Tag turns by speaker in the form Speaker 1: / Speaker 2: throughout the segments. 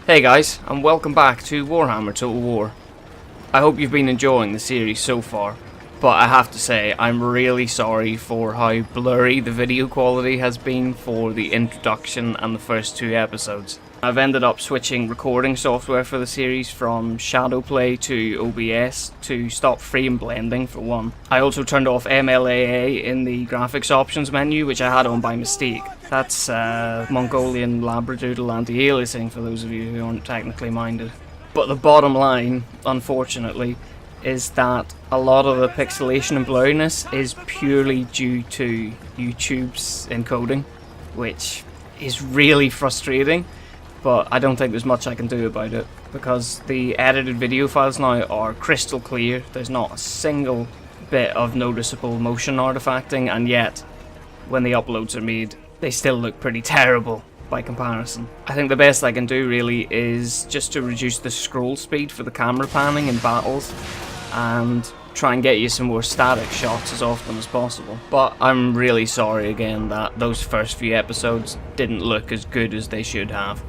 Speaker 1: Hey guys, and welcome back to Warhammer Total War. I hope you've been enjoying the series so far, but I have to say I'm really sorry for how blurry the video quality has been for the introduction and the first two episodes. I've ended up switching recording software for the series from Shadowplay to OBS to stop frame blending for one. I also turned off MLAA in the graphics options menu, which I had on by mistake. That's Mongolian Labradoodle anti-aliasing for those of you who aren't technically minded. But the bottom line, unfortunately, is that a lot of the pixelation and blurriness is purely due to YouTube's encoding, which is really frustrating. But I don't think there's much I can do about it, because the edited video files now are crystal clear. There's not a single bit of noticeable motion artifacting, and yet when the uploads are made they still look pretty terrible by comparison. I think the best I can do really is just to reduce the scroll speed for the camera panning in battles and try and get you some more static shots as often as possible. But I'm really sorry again that those first few episodes didn't look as good as they should have.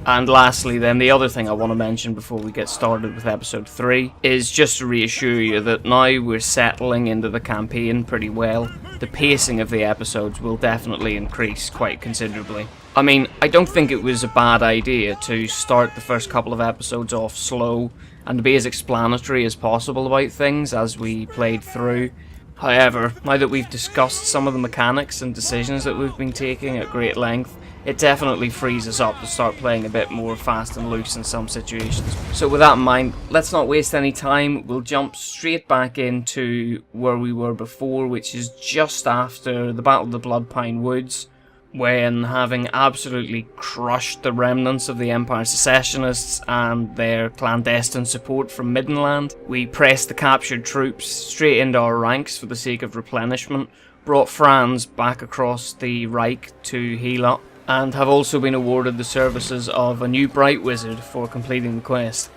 Speaker 1: And lastly then, the other thing I want to mention before we get started with episode 3 is just to reassure you that now we're settling into the campaign pretty well. The pacing of the episodes will definitely increase quite considerably. I mean, I don't think it was a bad idea to start the first couple of episodes off slow and to be as explanatory as possible about things as we played through. However, now that we've discussed some of the mechanics and decisions that we've been taking at great length, it definitely frees us up to start playing a bit more fast and loose in some situations. So with that in mind, let's not waste any time. We'll jump straight back into where we were before, which is just after the Battle of the Bloodpine Woods, when, having absolutely crushed the remnants of the Empire Secessionists and their clandestine support from Middenland, we pressed the captured troops straight into our ranks for the sake of replenishment, brought Franz back across the Reich to heal up, and have also been awarded the services of a new Bright Wizard for completing the quest.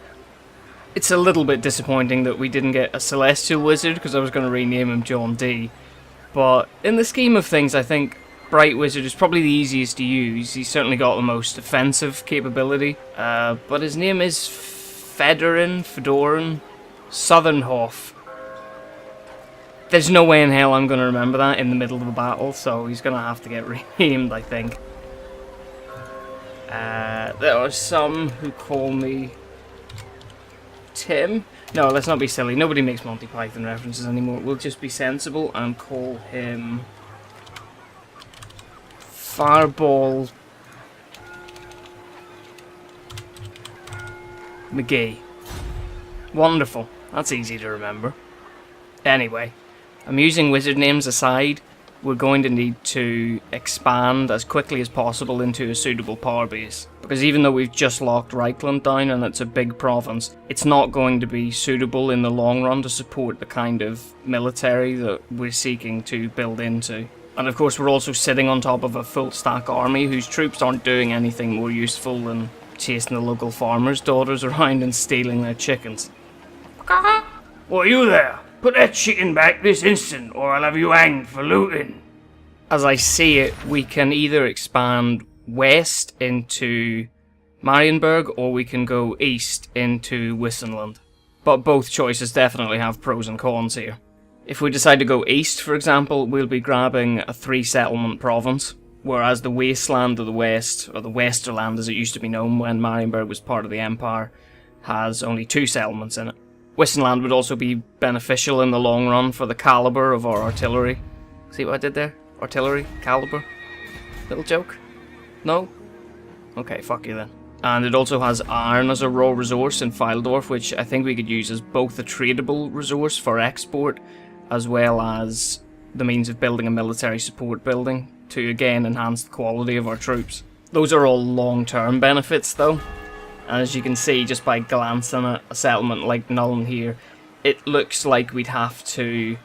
Speaker 1: It's a little bit disappointing that we didn't get a Celestial Wizard, because I was going to rename him John D. But in the scheme of things, I think Bright Wizard is probably the easiest to use. He's certainly got the most offensive capability. But his name is Fedoran Southernhof. There's no way in hell I'm going to remember that in the middle of a battle, so he's going to have to get renamed, I think. There are some who call me Tim. No, let's not be silly. Nobody makes Monty Python references anymore. We'll just be sensible and call him Fireball McGee. Wonderful. That's easy to remember. Anyway, amusing wizard names aside, we're going to need to expand as quickly as possible into a suitable power base. Because even though we've just locked Reichland down and it's a big province, it's not going to be suitable in the long run to support the kind of military that we're seeking to build into. And of course we're also sitting on top of a full stack army whose troops aren't doing anything more useful than chasing the local farmers' daughters around and stealing their chickens. What are you there? Put that chicken back this instant, or I'll have you hanged for looting. As I see it, we can either expand west into Marienburg, or we can go east into Wissenland. But both choices definitely have pros and cons here. If we decide to go east, for example, we'll be grabbing a 3-settlement province, whereas the wasteland of the west, or the Westerland as it used to be known when Marienburg was part of the Empire, has only 2 settlements in it. Wissenland would also be beneficial in the long run for the caliber of our artillery. See what I did there? Artillery? Caliber? Little joke? No? Okay, fuck you then. And it also has iron as a raw resource in Feildorf, which I think we could use as both a tradable resource for export, as well as the means of building a military support building to again enhance the quality of our troops. Those are all long-term benefits though. As you can see just by glancing at a settlement like Nuln here, it looks like we'd have to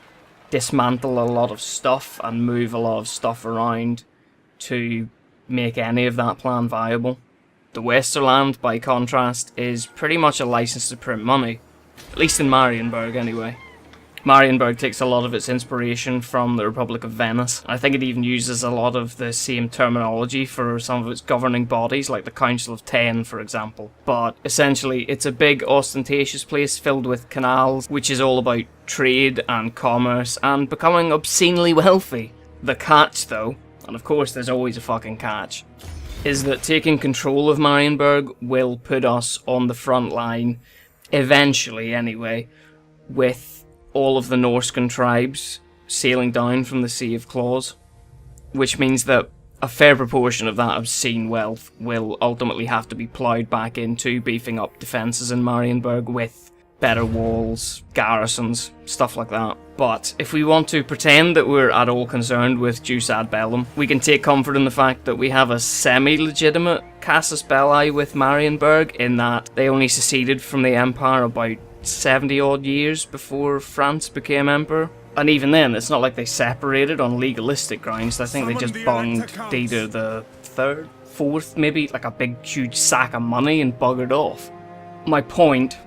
Speaker 1: dismantle a lot of stuff and move a lot of stuff around to make any of that plan viable. The Westerland, by contrast, is pretty much a license to print money, at least in Marienburg anyway. Marienburg takes a lot of its inspiration from the Republic of Venice. I think it even uses a lot of the same terminology for some of its governing bodies, like the Council of Ten, for example. But essentially, it's a big, ostentatious place filled with canals, which is all about trade and commerce and becoming obscenely wealthy. The catch, though, and of course there's always a fucking catch, is that taking control of Marienburg will put us on the front line, eventually anyway, with all of the Norscan tribes sailing down from the Sea of Claws, which means that a fair proportion of that obscene wealth will ultimately have to be ploughed back into beefing up defences in Marienburg with better walls, garrisons, stuff like that. But if we want to pretend that we're at all concerned with Jus ad Bellum, we can take comfort in the fact that we have a semi-legitimate casus belli with Marienburg, in that they only seceded from the Empire about 70 odd years before France became emperor. And even then, it's not like they separated on legalistic grounds. I think they just bunged Dieter the third, fourth, maybe, like a big huge sack of money and buggered off. My point,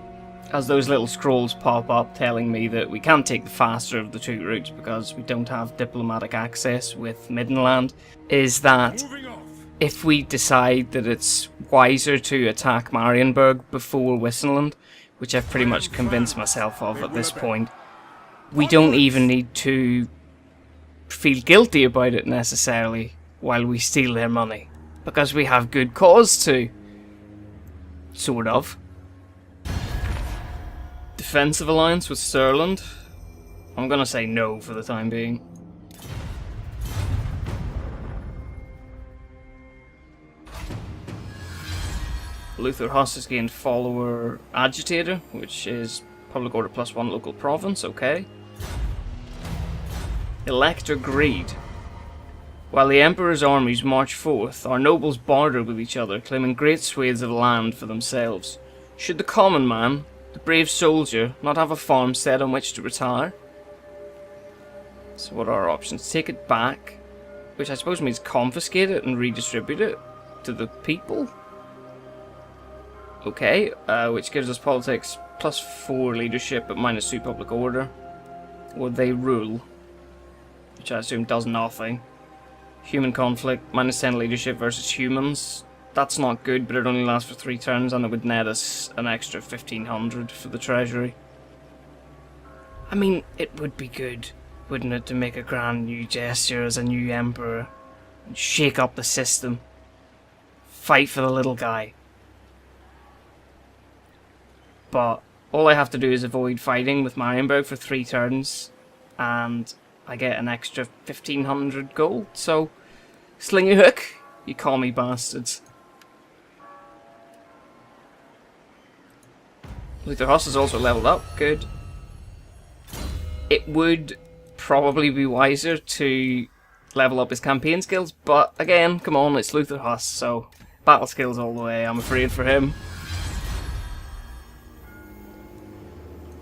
Speaker 1: as those little scrolls pop up telling me that we can't take the faster of the two routes because we don't have diplomatic access with Middenland, is that if we decide that it's wiser to attack Marienburg before Wissenland, which I've pretty much convinced myself of at this point, we don't even need to feel guilty about it necessarily while we steal their money, because we have good cause to. Sort of. Defensive alliance with Stirland? I'm gonna say no for the time being. Luther Huss has gained follower agitator, which is public order +1 local province, okay. Elector greed. While the Emperor's armies march forth, our nobles barter with each other, claiming great swathes of land for themselves. Should the common man, the brave soldier, not have a farmstead on which to retire? So what are our options? Take it back, which I suppose means confiscate it and redistribute it to the people? Okay, which gives us politics +4 leadership but -2 public order. Or they rule, which I assume does nothing. Human conflict, -10 leadership versus humans. That's not good, but it only lasts for 3 turns and it would net us an extra 1500 for the treasury. I mean, it would be good, wouldn't it, to make a grand new gesture as a new emperor and shake up the system. Fight for the little guy. But all I have to do is avoid fighting with Marienburg for 3 turns, and I get an extra 1500 gold, so sling your hook, you commie bastards. Luther Huss is also leveled up, good. It would probably be wiser to level up his campaign skills, but again, come on, it's Luther Huss, so battle skills all the way, I'm afraid for him.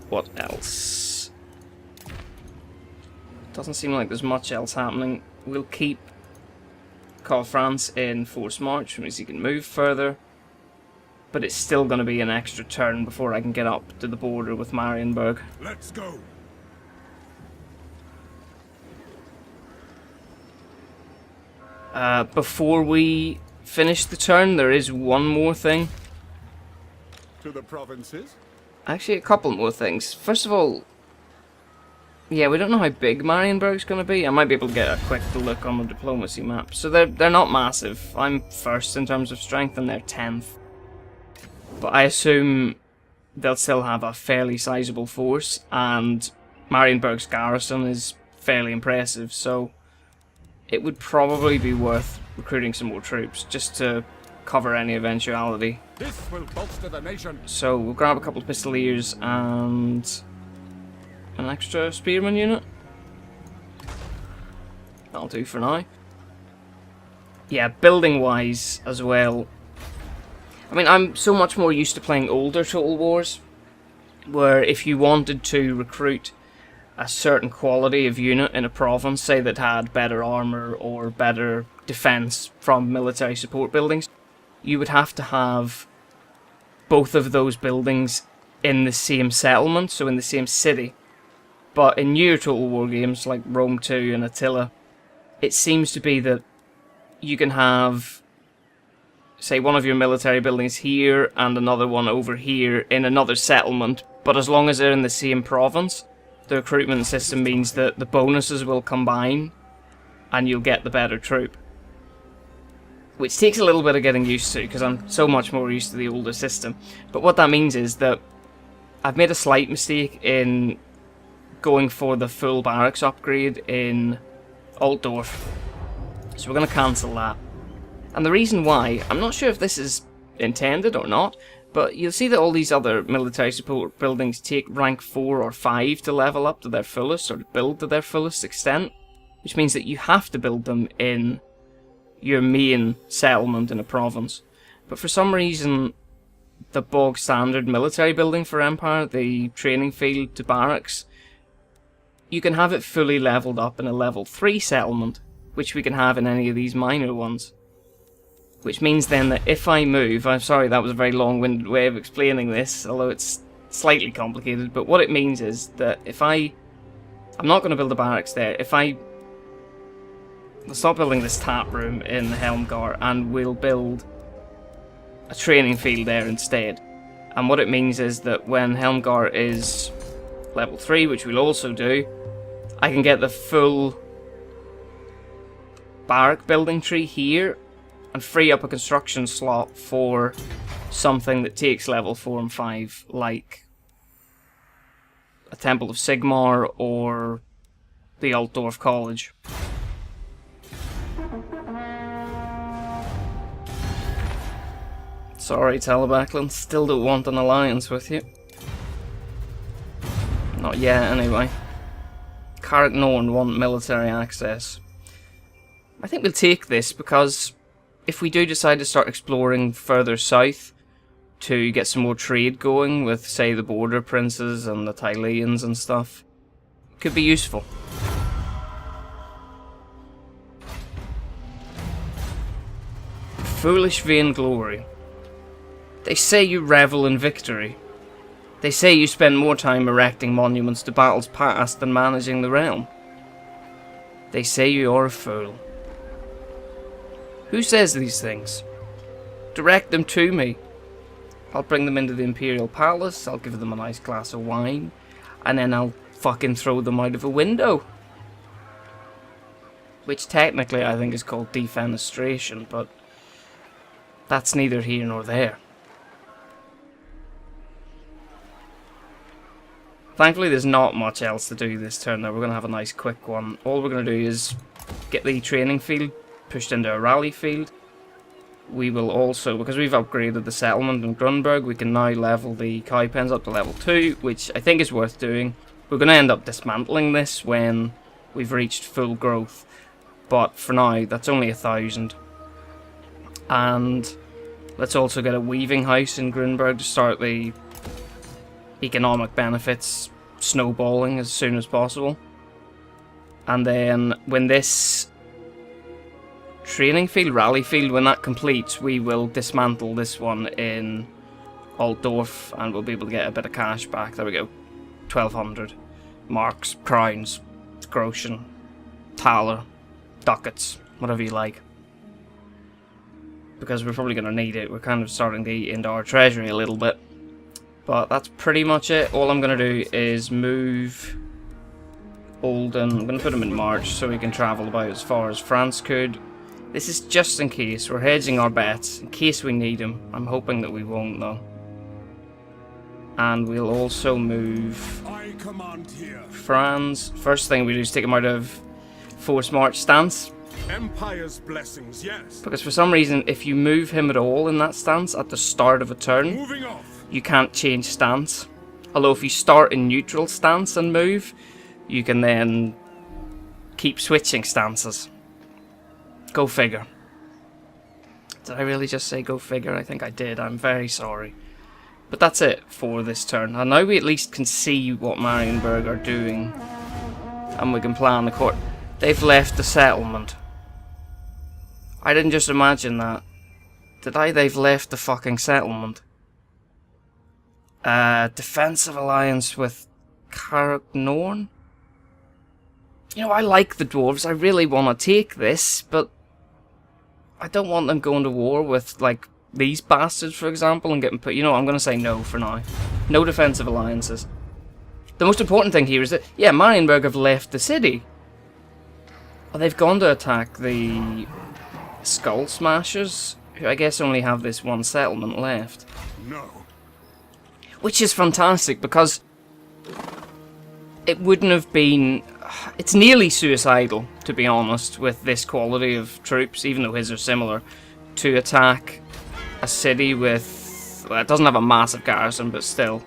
Speaker 1: What else? Doesn't seem like there's much else happening. We'll keep Karl Franz in forced march, which means he can move further. But it's still going to be an extra turn before I can get up to the border with Marienburg.
Speaker 2: Let's go.
Speaker 1: Before we finish the turn, there is one more thing.
Speaker 2: To the provinces?
Speaker 1: Actually, a couple more things. First of all, yeah, we don't know how big Marienburg's going to be. I might be able to get a quick look on the diplomacy map. So they're not massive. I'm first in terms of strength and they're 10th. But I assume they'll still have a fairly sizable force, and Marienburg's garrison is fairly impressive, so it would probably be worth recruiting some more troops just to cover any eventuality.
Speaker 2: This will bolster the nation.
Speaker 1: So we'll grab a couple of pistoliers and an extra spearman unit. That'll do for now. Yeah, building wise as well. I mean, I'm so much more used to playing older Total Wars, where if you wanted to recruit a certain quality of unit in a province, say that had better armour or better defence from military support buildings, you would have to have both of those buildings in the same settlement, so in the same city. But in newer Total War games like Rome 2 and Attila, it seems to be that you can have, say, one of your military buildings here and another one over here in another settlement, but as long as they're in the same province, the recruitment system means that the bonuses will combine and you'll get the better troop. Which takes a little bit of getting used to, because I'm so much more used to the older system. But what that means is that I've made a slight mistake in going for the full barracks upgrade in Altdorf. So we're going to cancel that. And the reason why, I'm not sure if this is intended or not, but you'll see that all these other military support buildings take rank 4 or 5 to level up to their fullest, or to build to their fullest extent. Which means that you have to build them in your main settlement in a province. But for some reason, the bog standard military building for Empire, the training field to barracks, you can have it fully leveled up in a level 3 settlement, which we can have in any of these minor ones. Which means then that if I move, I'm sorry that was a very long-winded way of explaining this, although it's slightly complicated, but what it means is that if I'm not going to build a barracks there, we'll stop building this tap room in Helmgar and we'll build a training field there instead. And what it means is that when Helmgar is level 3, which we'll also do, I can get the full barrack building tree here and free up a construction slot for something that takes level 4 and 5, like a Temple of Sigmar or the Altdorf College. Sorry, Talabaclan, still don't want an alliance with you. Not yet, anyway. Carrick Norn want military access. I think we'll take this because if we do decide to start exploring further south to get some more trade going with, say, the border princes and the Tyleans and stuff, it could be useful. Foolish vainglory. They say you revel in victory. They say you spend more time erecting monuments to battles past than managing the realm. They say you are a fool. Who says these things? Direct them to me. I'll bring them into the Imperial Palace, I'll give them a nice glass of wine, and then I'll fucking throw them out of a window. Which technically I think is called defenestration, but that's neither here nor there. Thankfully there's not much else to do this turn though. We're going to have a nice quick one. All we're going to do is get the training field pushed into a rally field. We will also, because we've upgraded the settlement in Grunberg, we can now level the cow pens up to level 2, which I think is worth doing. We're going to end up dismantling this when we've reached full growth, but for now that's only 1,000. And let's also get a weaving house in Grunberg to start the economic benefits snowballing as soon as possible. And then when this training field, rally field, when that completes, we will dismantle this one in Altdorf and we'll be able to get a bit of cash back. There we go. 1,200 marks, crowns, groschen, thaler, ducats, whatever you like. Because we're probably going to need it. We're kind of starting to eat into our treasury a little bit. But that's pretty much it. All I'm going to do is move Olden. I'm going to put him in March so we can travel about as far as France could. This is just in case. We're hedging our bets in case we need him. I'm hoping that we won't though. And we'll also move Franz. First thing we do is take him out of forced march stance.
Speaker 2: Empire's blessings, yes.
Speaker 1: Because for some reason, if you move him at all in that stance at the start of a turn, you can't change stance. Although if you start in neutral stance and move, you can then keep switching stances. Go figure. Did I really just say go figure? I think I did. I'm very sorry. But that's it for this turn. And now we at least can see what Marienburg are doing. And we can plan the court. They've left the settlement. I didn't just imagine that. Did I? They've left the fucking settlement. Defensive alliance with Carrick Norn? You know, I like the dwarves. I really want to take this, but I don't want them going to war with, like, these bastards, for example, and getting put... You know, I'm going to say no for now. No defensive alliances. The most important thing here is that, yeah, Marienburg have left the city. Oh, they've gone to attack the Skull Smashers, who I guess only have this one settlement left.
Speaker 2: No.
Speaker 1: Which is fantastic, because it wouldn't have been... It's nearly suicidal, to be honest, with this quality of troops, even though his are similar, to attack a city with... Well, it doesn't have a massive garrison, but still.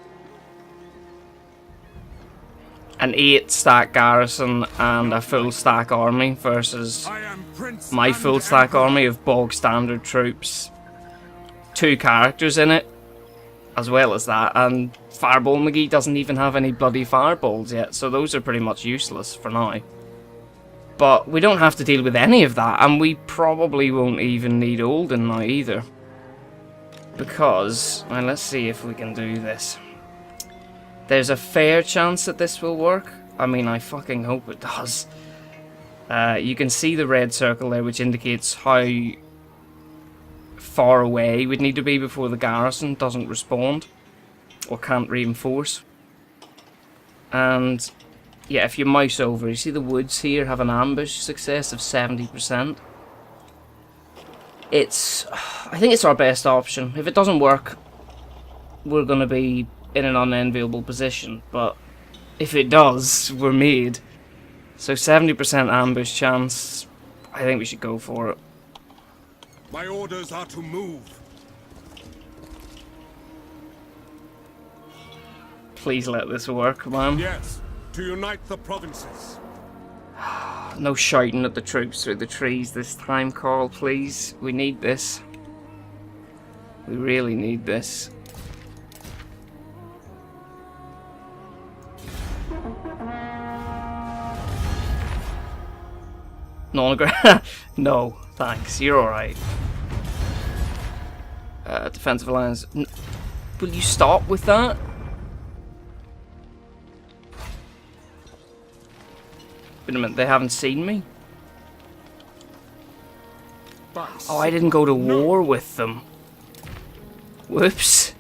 Speaker 1: An 8-stack garrison and a full-stack army versus my full-stack army of bog-standard troops. 2 characters in it, as well as that, and Fireball McGee doesn't even have any bloody fireballs yet, so those are pretty much useless for now. But we don't have to deal with any of that, and we probably won't even need Olden now either. Because, well, let's see if we can do this. There's a fair chance that this will work. I mean, I fucking hope it does. You can see the red circle there, which indicates how far away we'd need to be before the garrison doesn't respond or can't reinforce. And yeah, if you mouse over, you see the woods here have an ambush success of 70%. I think it's our best option. If it doesn't work, we're going to be in an unenviable position, but if it does, we're made. So 70% ambush chance, I think we should go for it.
Speaker 2: My orders are to move.
Speaker 1: Please let this work, man.
Speaker 2: Yes, to unite the provinces.
Speaker 1: No shouting at the troops through the trees this time, Carl, please. We need this. We really need this. No, thanks. You're alright. Defensive alliance. Will you stop with that? Wait a minute, they haven't seen me? Oh, I didn't go to war with them. Whoops.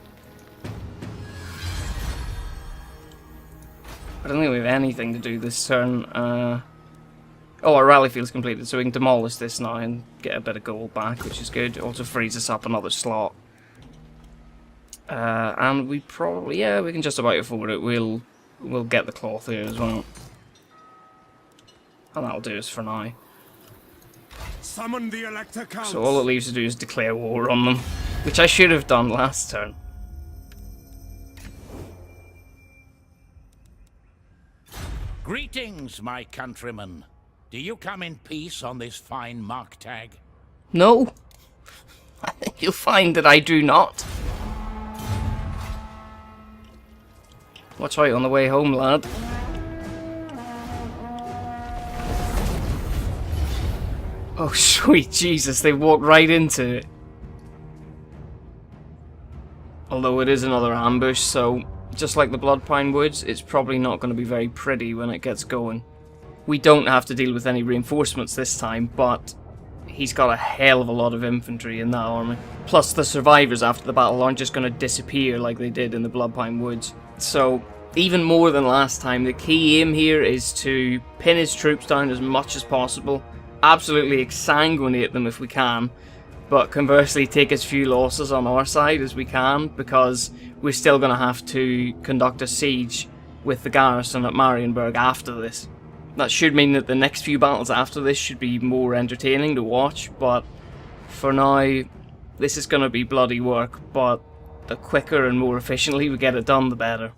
Speaker 1: I don't think we have anything to do this turn. Oh, our rally field's completed, so we can demolish this now and get a bit of gold back, which is good. Also frees us up another slot. And we probably, yeah, we can just about afford it. We'll get the cloth here as well. And that'll do us for now.
Speaker 2: Summon the Elector Counts.
Speaker 1: So all it leaves to do is declare war on them, which I should have done last turn.
Speaker 3: Greetings, my countrymen. Do you come in peace on this fine mark tag?
Speaker 1: No. I think you'll find that I do not. Watch out on the way home, lad. Oh, sweet Jesus, they walked right into it. Although it is another ambush, so just like the Bloodpine Woods, it's probably not going to be very pretty when it gets going. We don't have to deal with any reinforcements this time, but he's got a hell of a lot of infantry in that army. Plus the survivors after the battle aren't just going to disappear like they did in the Bloodpine Woods. So even more than last time, the key aim here is to pin his troops down as much as possible. Absolutely exsanguinate them if we can, but conversely take as few losses on our side as we can, because we're still going to have to conduct a siege with the garrison at Marienburg after this. That should mean that the next few battles after this should be more entertaining to watch, but for now, this is going to be bloody work, but the quicker and more efficiently we get it done, the better.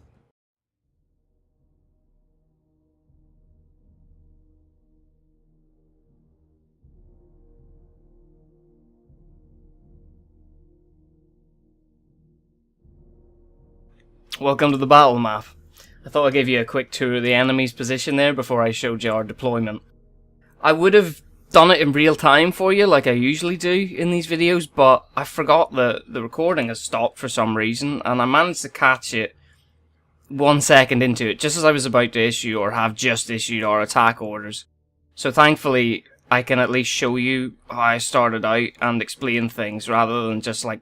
Speaker 1: Welcome to the battle map. I thought I'd give you a quick tour of the enemy's position there before I showed you our deployment. I would have done it in real time for you like I usually do in these videos, but I forgot that the recording has stopped for some reason, and I managed to catch it 1 second into it, just as I was about to issue or have just issued our attack orders. So thankfully, I can at least show you how I started out and explain things rather than just like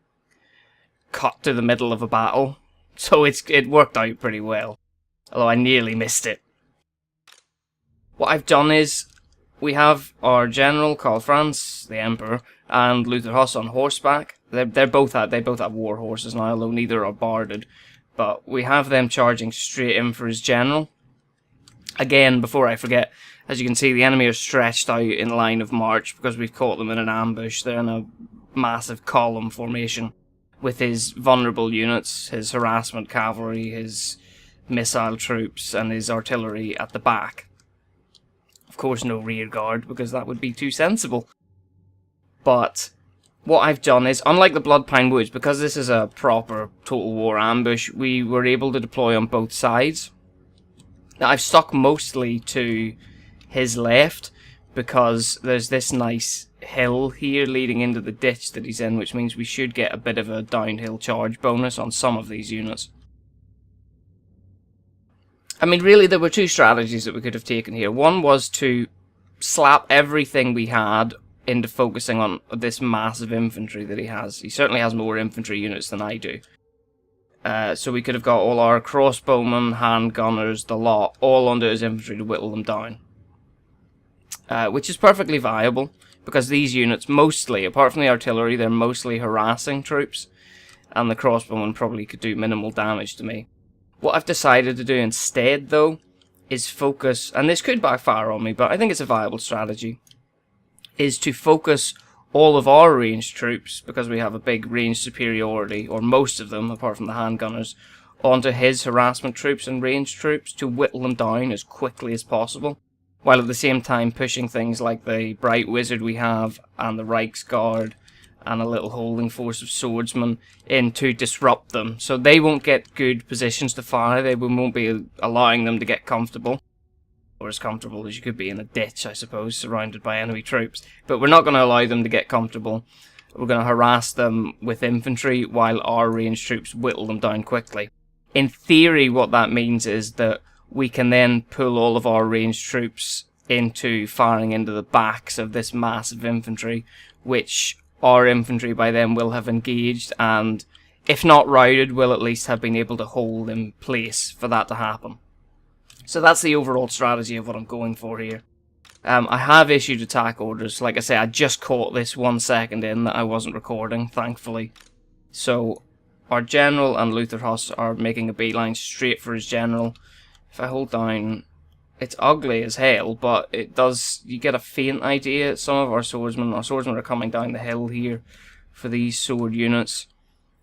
Speaker 1: cut to the middle of a battle. So it worked out pretty well, although I nearly missed it. What I've done is we have our general Karl Franz, the Emperor, and Luther Huss on horseback. They both have war horses now, although neither are barded. But we have them charging straight in for his general. Again, before I forget, as you can see, the enemy are stretched out in line of march because we've caught them in an ambush. They're in a massive column formation with his vulnerable units, his harassment cavalry, his missile troops, and his artillery at the back. Of course, no rear guard, because that would be too sensible. But what I've done is, unlike the Bloodpine Woods, because this is a proper Total War ambush, we were able to deploy on both sides. Now, I've stuck mostly to his left, because there's this nice hill here leading into the ditch that he's in, which means we should get a bit of a downhill charge bonus on some of these units. I mean, really, there were two strategies that we could have taken here. One was to slap everything we had into focusing on this massive infantry that he has. He certainly has more infantry units than I do. So we could have got all our crossbowmen, handgunners, the lot, all under his infantry to whittle them down. Which is perfectly viable, because these units mostly, apart from the artillery, they're mostly harassing troops, and the crossbowmen probably could do minimal damage to me. What I've decided to do instead, though, is focus, and this could backfire on me, but I think it's a viable strategy, is to focus all of our ranged troops, because we have a big range superiority, or most of them, apart from the handgunners, onto his harassment troops and ranged troops to whittle them down as quickly as possible, while at the same time pushing things like the Bright Wizard we have, and the Reichsguard, and a little holding force of swordsmen in to disrupt them. So they won't get good positions to fire, they won't be allowing them to get comfortable. Or as comfortable as you could be in a ditch, I suppose, surrounded by enemy troops. But we're not going to allow them to get comfortable. We're going to harass them with infantry while our ranged troops whittle them down quickly. In theory, what that means is that we can then pull all of our ranged troops into firing into the backs of this massive infantry, which our infantry by then will have engaged, and if not routed, will at least have been able to hold in place for that to happen. So that's the overall strategy of what I'm going for here. I have issued attack orders. Like I say, I just caught this 1 second in that I wasn't recording, thankfully. So our general and Luther Huss are making a beeline straight for his general. If I hold down, it's ugly as hell, but it does, you get a faint idea. Some of our swordsmen are coming down the hill here for these sword units.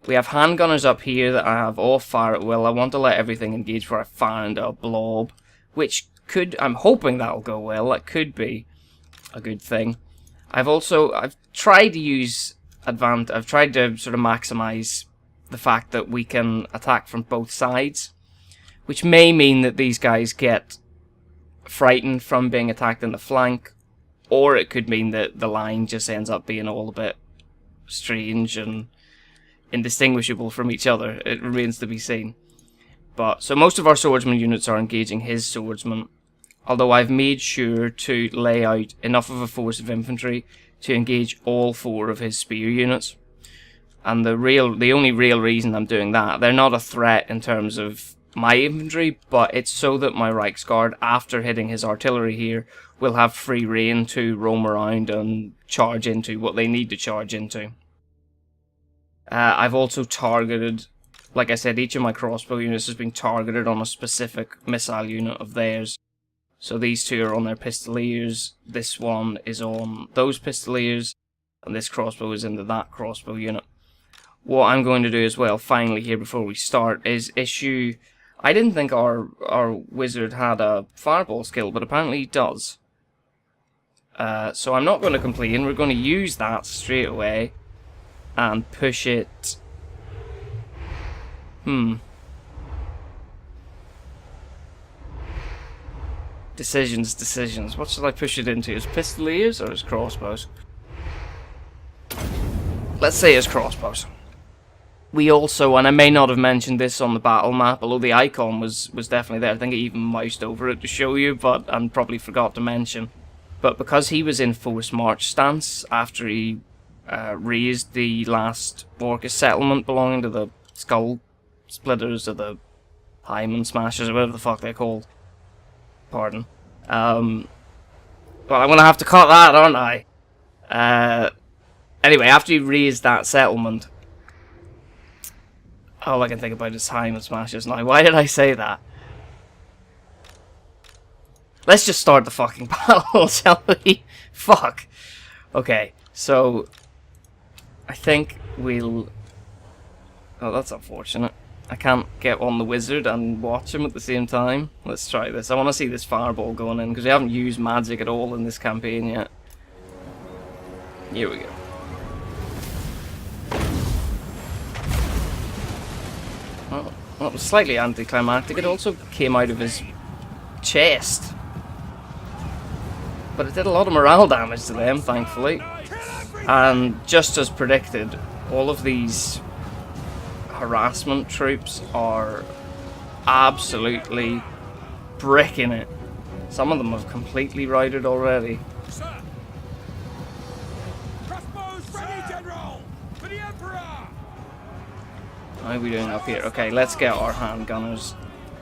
Speaker 1: We have handgunners up here that I have off fire at will. I want to let everything engage before I fire into a blob, which could, I'm hoping that'll go well. That could be a good thing. I've tried to use I've tried to sort of maximize the fact that we can attack from both sides, which may mean that these guys get frightened from being attacked in the flank, or it could mean that the line just ends up being all a bit strange and indistinguishable from each other. It remains to be seen. But so most of our swordsman units are engaging his swordsmen, although I've made sure to lay out enough of a force of infantry to engage all 4 of his spear units. And the only real reason I'm doing that, they're not a threat in terms of my infantry, but it's so that my Reichsguard, after hitting his artillery here, will have free rein to roam around and charge into what they need to charge into. I've also targeted, like I said, each of my crossbow units has been targeted on a specific missile unit of theirs. So these 2 are on their pistoliers, this one is on those pistoliers, and this crossbow is into that crossbow unit. What I'm going to do as well, finally here before we start, is issue... I didn't think our wizard had a fireball skill, but apparently he does. So I'm not going to complain, we're going to use that straight away and push it... Decisions. What should I push it into? His pistoliers or his crossbows? Let's say his crossbows. we also, and I may not have mentioned this on the battle map, although the icon was definitely there. I think I even moused over it to show you, and probably forgot to mention. But because he was in forced march stance after he raised the last Orcish settlement belonging to the Skull Splitters or the Hyman Smashers or whatever the fuck they're called. Pardon. Well, I'm gonna have to cut that, aren't I? Anyway, after he raised that settlement, all I can think about is Hyman Smashers now. Why did I say that? Let's just start the fucking battle, shall we? Fuck. Okay, so I think we'll... Oh, that's unfortunate. I can't get on the wizard and watch him at the same time. Let's try this. I want to see this fireball going in, because we haven't used magic at all in this campaign yet. Here we go. Well, it was slightly anticlimactic. It also came out of his chest. But it did a lot of morale damage to them, thankfully. And just as predicted, all of these harassment troops are absolutely bricking it. Some of them have completely routed already.
Speaker 2: Sir. Crossbows ready, General! For the Emperor!
Speaker 1: How are we doing up here? Okay, let's get our handgunners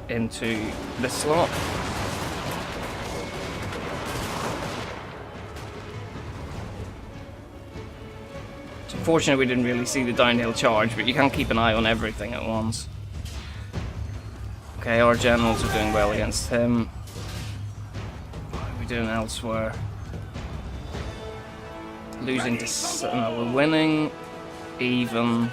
Speaker 1: into this slot. It's unfortunate we didn't really see the downhill charge, but you can't keep an eye on everything at once. Okay, our generals are doing well against him. What are we doing elsewhere? Losing to... No, we're winning. Even.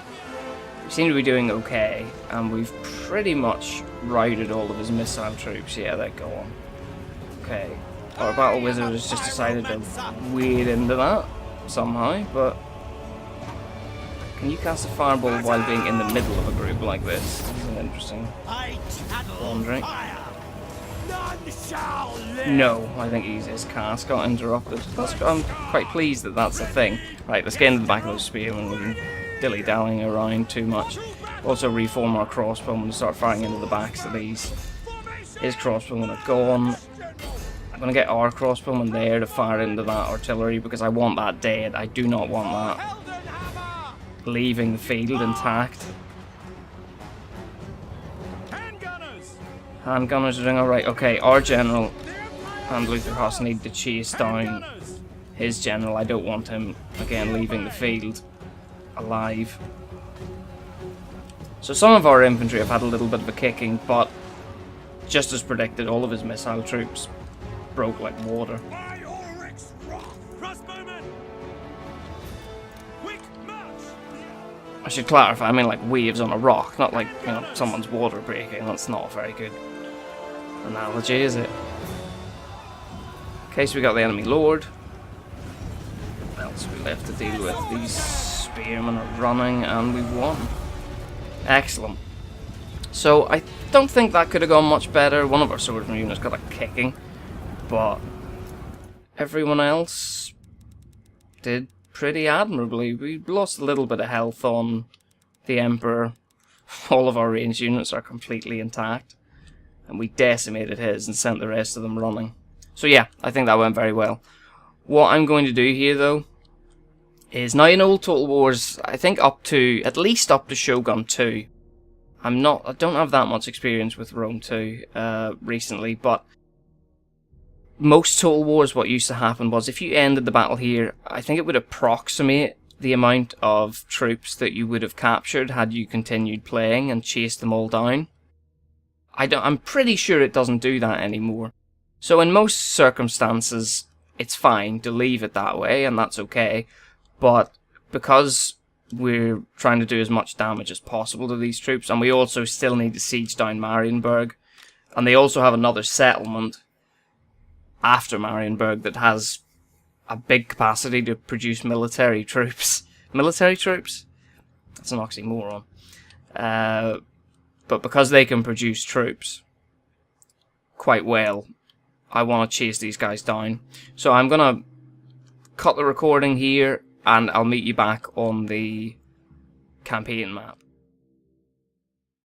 Speaker 1: We seem to be doing okay, and we've pretty much routed all of his missile troops. Yeah, they're gone. Okay. Our battle wizard has just decided to wade into that somehow, but... Can you cast a fireball while being in the middle of a group like this? This is an interesting quandary. No, I think his cast got interrupted. I'm quite pleased that that's a thing. Right, let's get into the back of those spearmen. We've been dilly-dallying around too much. Also reform our crossbowmen and start firing into the backs of these. His crossbowmen are gone. I'm going to get our crossbowmen there to fire into that artillery because I want that dead. I do not want that leaving the field intact. Handgunners are doing alright. Okay, our general and Luther Huss need to chase down his general. I don't want him, again, leaving the field alive. So some of our infantry have had a little bit of a kicking, but just as predicted, all of his missile troops broke like water. I should clarify, I mean like waves on a rock, not like, you know, someone's water breaking. That's not a very good analogy, is it? Okay, so we got the enemy lord. What else we left to deal with? These spearmen are running, and we won. Excellent. So I don't think that could have gone much better. One of our swordsman units got a kicking, but everyone else did pretty admirably. We lost a little bit of health on the Emperor. All of our ranged units are completely intact, and we decimated his and sent the rest of them running. So yeah, I think that went very well. What I'm going to do here though is, now in old Total Wars, I think at least up to Shogun 2. I don't have that much experience with Rome 2 recently, but most Total Wars, what used to happen was if you ended the battle here, I think it would approximate the amount of troops that you would have captured had you continued playing and chased them all down. I'm pretty sure it doesn't do that anymore. So in most circumstances, it's fine to leave it that way, and that's okay. But because we're trying to do as much damage as possible to these troops, and we also still need to siege down Marienburg, and they also have another settlement after Marienburg that has a big capacity to produce military troops. Military troops? That's an oxymoron. But because they can produce troops quite well, I want to chase these guys down. So I'm going to cut the recording here, and I'll meet you back on the campaign map.